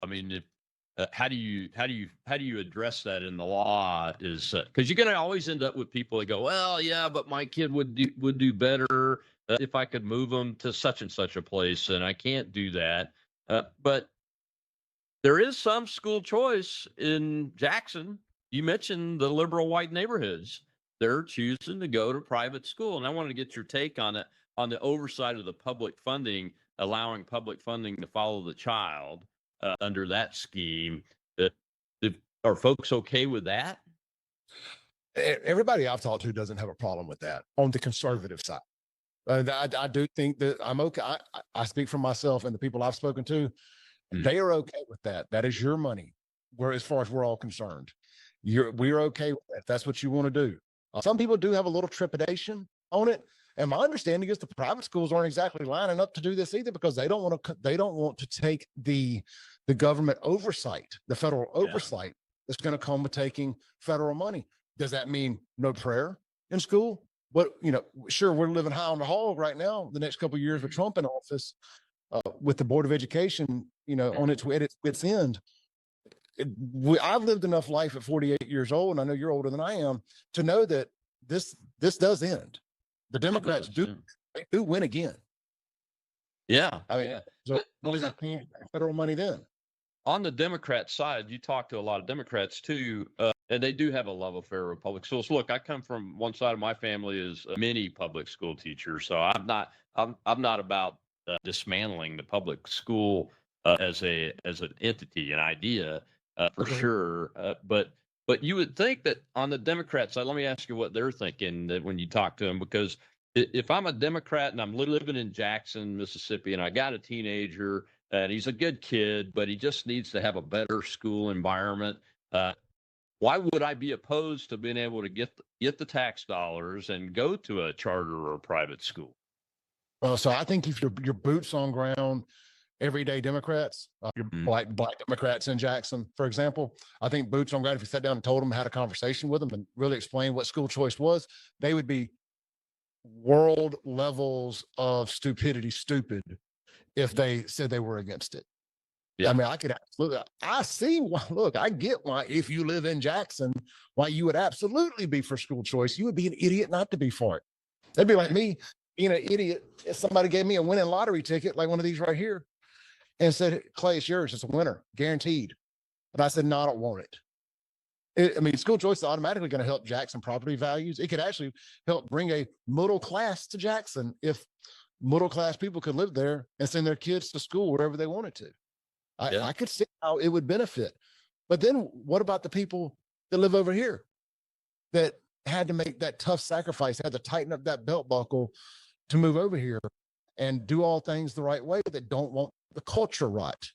I mean, if, how do you address that in the law? Is because you're going to always end up with people that go, well, yeah, but my kid would do better if I could move them to such and such a place, and I can't do that. But there is some school choice in Jackson. You mentioned the liberal white neighborhoods. They're choosing to go to private school. And I wanted to get your take on it, on the oversight of the public funding, allowing public funding to follow the child under that scheme. Uh, are folks okay with that? Everybody I've talked to doesn't have a problem with that on the conservative side. I do think that I'm okay. I speak for myself and the people I've spoken to. They are okay with that. That is your money. Where, as far as we're all concerned, we're okay with that. If that's what you want to do. Some people do have a little trepidation on it, and my understanding is the private schools aren't exactly lining up to do this either, because they don't want to take the government oversight, the federal oversight that's going to come with taking federal money. Does that mean no prayer in school? But sure, we're living high on the hog right now. The next couple of years with Trump in office, with the Board of Education, on its end. I've lived enough life at 48 years old, and I know you're older than I am, to know that this does end. The Democrats do win again. Yeah. I mean, so federal money then. On the Democrat side, you talk to a lot of Democrats too, and they do have a love affair with public schools. Look, I come from one side of my family is many public school teachers, so I'm not about dismantling the public school as an entity, an idea for sure. But you would think that on the Democrat side, let me ask you what they're thinking that when you talk to them, because if I'm a Democrat and I'm living in Jackson, Mississippi, and I got a teenager and he's a good kid, but he just needs to have a better school environment, why would I be opposed to being able to get the tax dollars and go to a charter or a private school? So I think if your boots on ground, everyday Democrats, your black Democrats in Jackson, for example, I think boots on ground, if you sat down and told them, had a conversation with them and really explained what school choice was, they would be world levels of stupidity stupid if they said they were against it. Yeah. I mean, I could absolutely, I see why, look, I get why, if you live in Jackson, why you would absolutely be for school choice. You would be an idiot not to be for it. That'd be like me being an idiot if somebody gave me a winning lottery ticket, like one of these right here, and said, Clay, it's yours. It's a winner, guaranteed. But I said, no, I don't want it. I mean, school choice is automatically going to help Jackson property values. It could actually help bring a middle class to Jackson if middle class people could live there and send their kids to school wherever they wanted to. I could see how it would benefit. But then what about the people that live over here that had to make that tough sacrifice, had to tighten up that belt buckle to move over here and do all things the right way, that don't want the culture right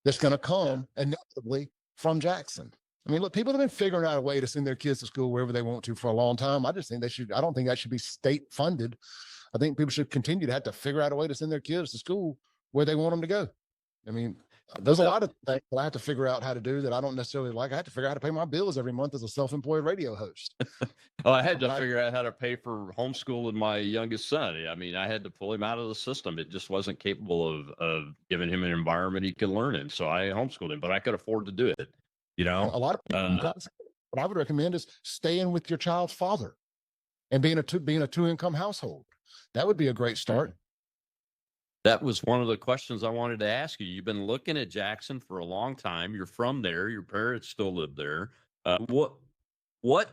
that's going to come inevitably from Jackson? I mean, look, people have been figuring out a way to send their kids to school wherever they want to for a long time. I just think I don't think that should be state funded. I think people should continue to have to figure out a way to send their kids to school where they want them to go. I mean, there's a lot of things that I have to figure out how to do that I don't necessarily like. I have to figure out how to pay my bills every month as a self-employed radio host. Well, I had to figure out how to pay for homeschooling my youngest son. I mean, I had to pull him out of the system. It just wasn't capable of giving him an environment he could learn in. So I homeschooled him, but I could afford to do it. A lot of people, what I would recommend is staying with your child's father and being a two-income household. That would be a great start. That was one of the questions I wanted to ask you. You've been looking at Jackson for a long time. You're from there. Your parents still live there. What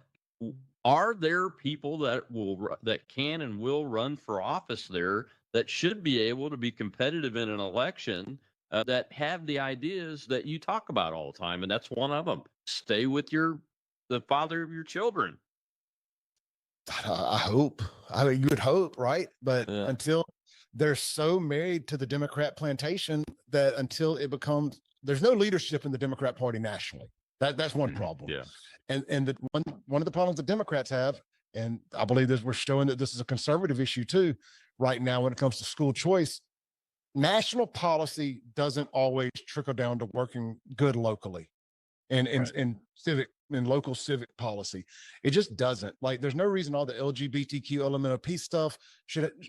are there people that can and will run for office there that should be able to be competitive in an election that have the ideas that you talk about all the time? And that's one of them. Stay with the father of your children. I hope. I mean, you would hope, right? But until they're so married to the Democrat plantation that until it becomes, there's no leadership in the Democrat Party nationally. That's one problem. Yeah. And one of the problems that Democrats have, and I believe this, we're showing that this is a conservative issue too, right now when it comes to school choice. National policy doesn't always trickle down to working good locally and civic in local civic policy. It just doesn't. Like, there's no reason all the LGBTQ element of peace stuff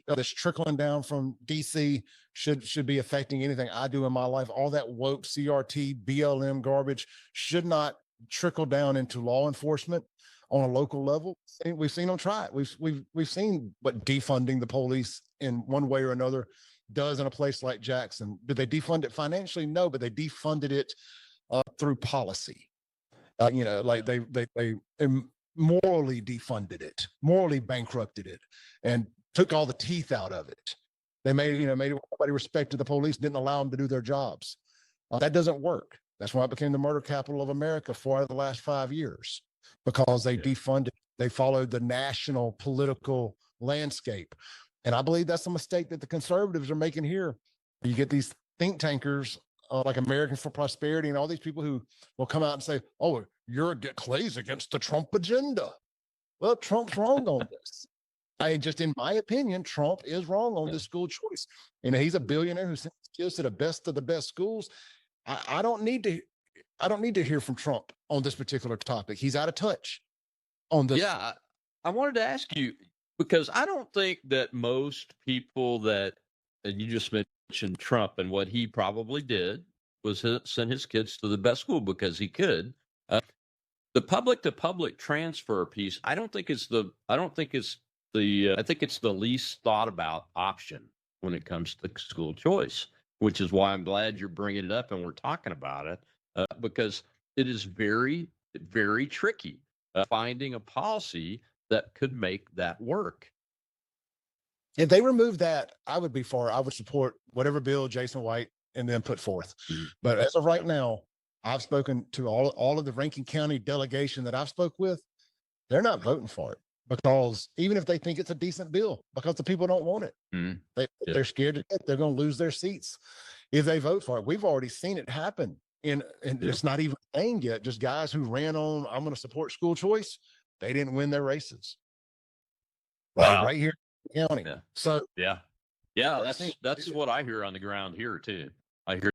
that's trickling down from DC should be affecting anything I do in my life. All that woke CRT, BLM garbage should not trickle down into law enforcement on a local level. We've seen them try it. We've seen what defunding the police in one way or another does in a place like Jackson. Did they defund it financially? No, but they defunded it through policy. Like they morally defunded it, morally bankrupted it, and took all the teeth out of it. They made everybody respected the police, didn't allow them to do their jobs. That doesn't work. That's why it became the murder capital of America 4 out of the last 5 years, because they defunded. They followed the national political landscape. And I believe that's a mistake that the conservatives are making here. You get these think tankers like Americans for Prosperity and all these people who will come out and say, oh, Clay's against the Trump agenda. Well, Trump's wrong on this. Just in my opinion, Trump is wrong on this school choice. He's a billionaire who sends kids to the best of the best schools. I don't need to hear from Trump on this particular topic. He's out of touch on this. Yeah, I wanted to ask you, because I don't think that most people that, and you just mentioned Trump, and what he probably did was send his kids to the best school because he could. The public to public transfer piece, I think it's the least thought about option when it comes to school choice, which is why I'm glad you're bringing it up and we're talking about it, because it is very, very tricky finding a policy that could make that work. If they remove that, I would support whatever bill Jason White and then put forth. But as of right now, I've spoken to all of the Rankin County delegation that I've spoke with. They're not voting for it, because even if they think it's a decent bill, because the people don't want it, they're scared they're going to lose their seats if they vote for it. We've already seen it happen, and it's not even a thing yet. Just guys who ran on, I'm going to support school choice, they didn't win their races. Wow. Right here in the county. Yeah. So yeah, that's what I hear on the ground here too. I hear